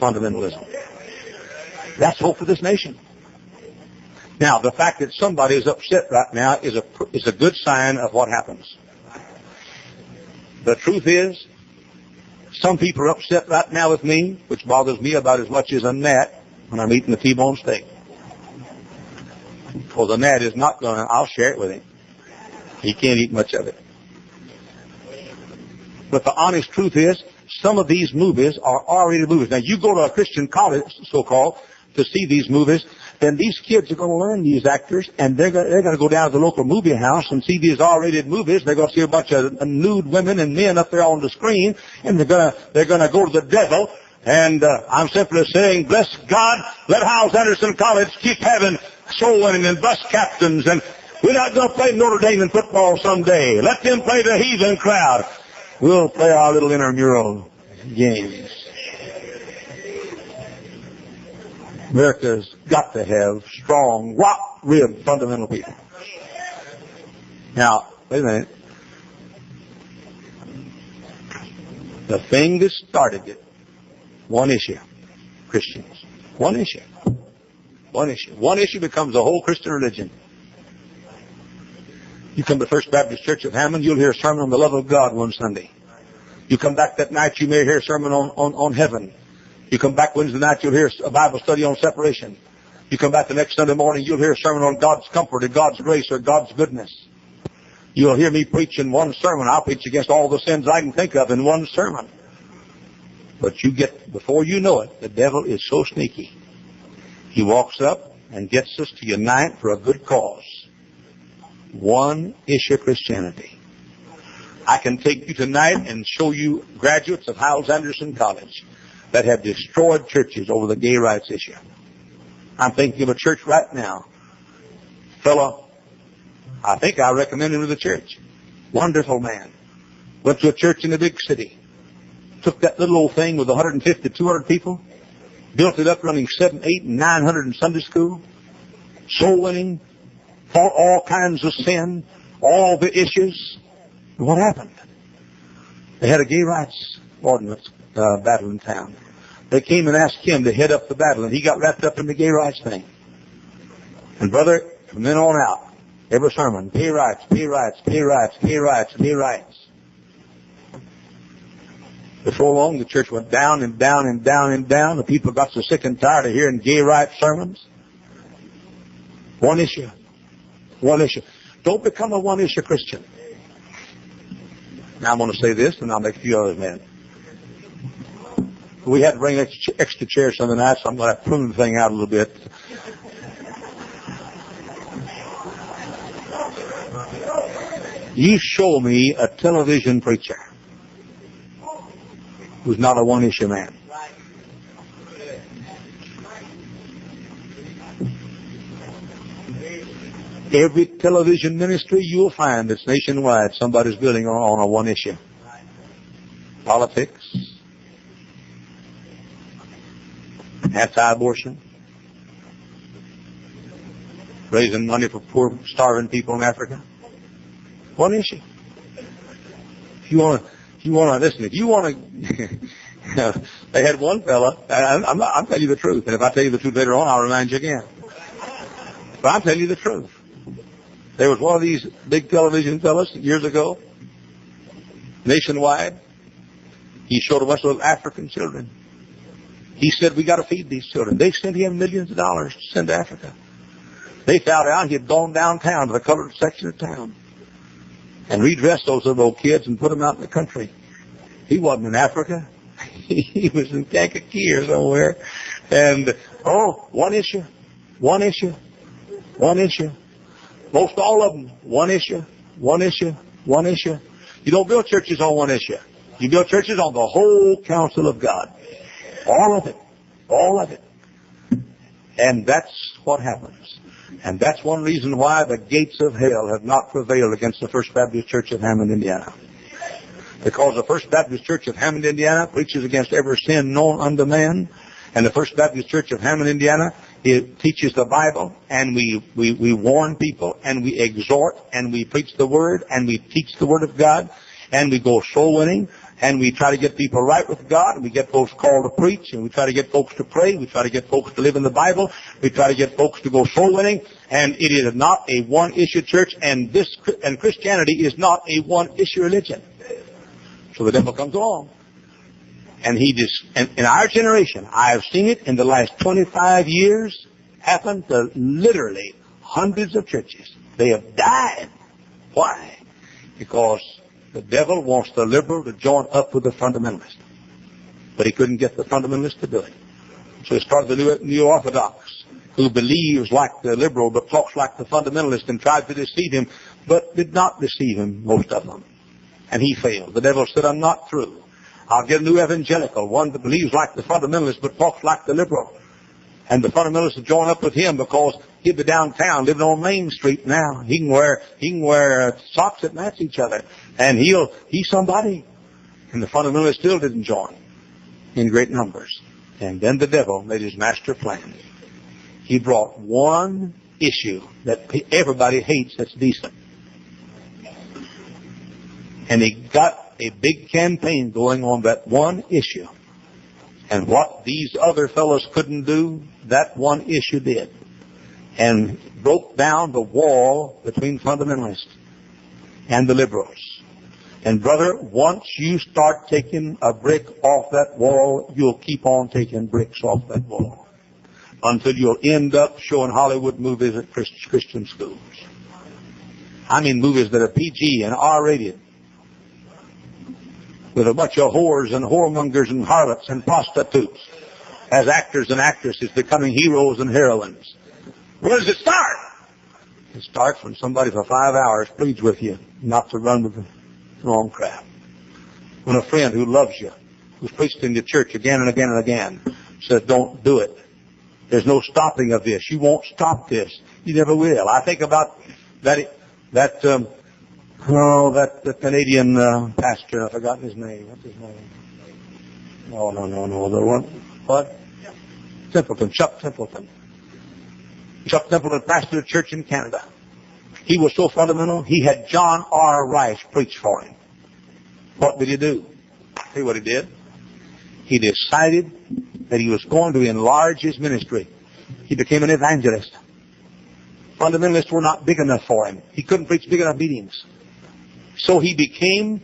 fundamentalism. That's hope for this nation. Now, the fact that somebody is upset right now is a good sign of what happens. The truth is, some people are upset right now with me, which bothers me about as much as a gnat when I'm eating a T-bone steak. Because the gnat is not going to, I'll share it with him. He can't eat much of it. But the honest truth is, some of these movies are R-rated movies. Now, you go to a Christian college, so-called, to see these movies, then these kids are going to learn these actors, and they're going to go down to the local movie house and see these R-rated movies. They're going to see a bunch of nude women and men up there on the screen, and they're going to go to the devil. And I'm simply saying, bless God, let Hyles-A College keep having soul winning and bus captains, and we're not going to play Notre Dame in football someday. Let them play the heathen crowd. We'll play our little intramural games. America's got to have strong, rock-ribbed, fundamental people. Now, wait a minute. The thing that started it, one issue, Christians. One issue. One issue. One issue becomes the whole Christian religion. You come to First Baptist Church of Hammond, you'll hear a sermon on the love of God one Sunday. You come back that night, you may hear a sermon on heaven. You come back Wednesday night, you'll hear a Bible study on separation. You come back the next Sunday morning, you'll hear a sermon on God's comfort or God's grace or God's goodness. You'll hear me preach in one sermon. I'll preach against all the sins I can think of in one sermon. But before you know it, the devil is so sneaky. He walks up and gets us to unite for a good cause. One issue Christianity. I can take you tonight and show you graduates of Hyles-A College that have destroyed churches over the gay rights issue. I'm thinking of a church right now. Fellow, I think I recommend him to the church. Wonderful man. Went to a church in a big city. Took that little old thing with 150, 200 people. Built it up running 7, 8, and 900 in Sunday school. Soul winning. Fought all kinds of sin. All the issues. And what happened? They had a gay rights ordinance battle in town. They came and asked him to head up the battle, and he got wrapped up in the gay rights thing. And brother, from then on out, every sermon, gay rights, gay rights, gay rights, gay rights, gay rights. Before long, the church went down and down and down and down. The people got so sick and tired of hearing gay rights sermons. One issue. One issue. Don't become a one-issue Christian. Now I'm going to say this, and I'll make a few others mad. We had to bring extra chairs Sunday night, so I'm going to prune the thing out a little bit. You show me a television preacher who's not a one-issue man. Every television ministry you'll find that's nationwide, somebody's building on a one issue. Politics, anti-abortion, raising money for poor, starving people in Africa. One issue. If you want to listen, if you want to, they had one fella, I'm telling you the truth, and if I tell you the truth later on, I'll remind you again. But I'm telling you the truth. There was one of these big television fellas years ago, nationwide. He showed a bunch of African children. He said, we got to feed these children. They sent him millions of dollars to send to Africa. They found out he had gone downtown to the colored section of town and redressed those little kids and put them out in the country. He wasn't in Africa. He was in Kankakee or somewhere. And, one issue. One issue. One issue. Most all of them, one issue, one issue, one issue. You don't build churches on one issue. You build churches on the whole counsel of God. All of it. All of it. And that's what happens. And that's one reason why the gates of hell have not prevailed against the First Baptist Church of Hammond, Indiana. Because the First Baptist Church of Hammond, Indiana preaches against every sin known unto man. And the First Baptist Church of Hammond, Indiana, it teaches the Bible, and we warn people, and we exhort, and we preach the Word, and we teach the Word of God, and we go soul winning, and we try to get people right with God, and we get folks called to preach, and we try to get folks to pray, we try to get folks to live in the Bible, we try to get folks to go soul winning, and it is not a one-issue church, and Christianity is not a one-issue religion. So the devil comes along. And in our generation, I have seen it in the last 25 years happen to literally hundreds of churches. They have died. Why? Because the devil wants the liberal to join up with the fundamentalist. But he couldn't get the fundamentalist to do it. So he started the New Orthodox, who believes like the liberal but talks like the fundamentalist, and tried to deceive him, but did not deceive him, most of them. And he failed. The devil said, I'm not through. I'll get a new evangelical, one that believes like the fundamentalist but talks like the liberal. And the fundamentalists will join up with him because he'll be downtown living on Main Street now. He can wear socks that match each other. And he's somebody. And the fundamentalists still didn't join in great numbers. And then the devil made his master plan. He brought one issue that everybody hates that's decent. And he got a big campaign going on that one issue. And what these other fellows couldn't do, that one issue did. And broke down the wall between fundamentalists and the liberals. And brother, once you start taking a brick off that wall, you'll keep on taking bricks off that wall. Until you'll end up showing Hollywood movies at Christian schools. I mean movies that are PG and R-rated. With a bunch of whores and whoremongers and harlots and prostitutes as actors and actresses becoming heroes and heroines. Where does it start? It starts when somebody for 5 hours pleads with you not to run with the wrong crowd. When a friend who loves you, who's preached in your church again and again and again, says, don't do it. There's no stopping of this. You won't stop this. You never will. I think about that the Canadian pastor, I've forgotten his name. What's his name? No. The one, what? Templeton, Chuck Templeton. Chuck Templeton pastored a church in Canada. He was so fundamental, he had John R. Rice preach for him. What did he do? Tell you what he did. He decided that he was going to enlarge his ministry. He became an evangelist. Fundamentalists were not big enough for him. He couldn't preach big enough meetings. So he became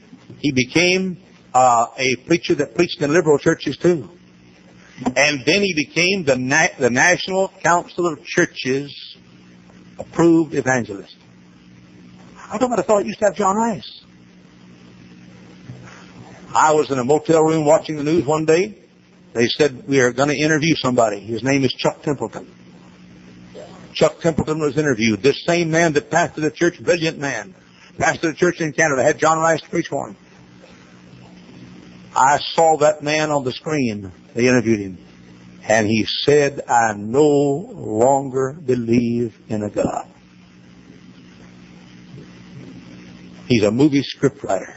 a preacher that preached in liberal churches too. And then he became the National Council of Churches approved evangelist. I don't know, I thought it used to have John Rice. I was in a motel room watching the news one day. They said, we are going to interview somebody. His name is Chuck Templeton. Chuck Templeton was interviewed. This same man that pastored a church, brilliant man, pastored a church in Canada, had John Rice to preach for him. I saw that man on the screen. They interviewed him. And he said, I no longer believe in a God. He's a movie scriptwriter.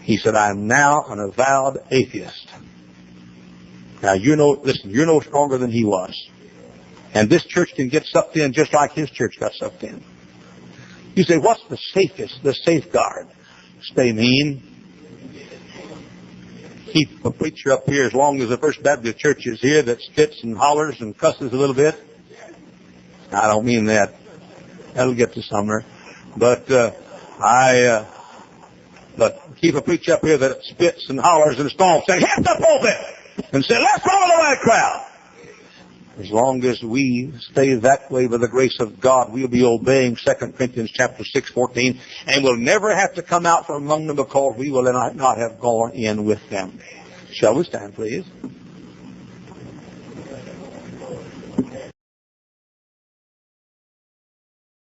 He said, I'm now an avowed atheist. Now, you're no stronger than he was. And this church can get sucked in just like his church got sucked in. You say, what's the safeguard? Stay mean. Keep a preacher up here as long as the First Baptist Church is here that spits and hollers and cusses a little bit. I don't mean that. That'll get to somewhere. But keep a preacher up here that spits and hollers and stomps and hits the pulpit and say, let's follow the right crowd. As long as we stay that way by the grace of God, we'll be obeying 2 Corinthians chapter 6:14, and we'll never have to come out from among them because we will not have gone in with them. Shall we stand, please?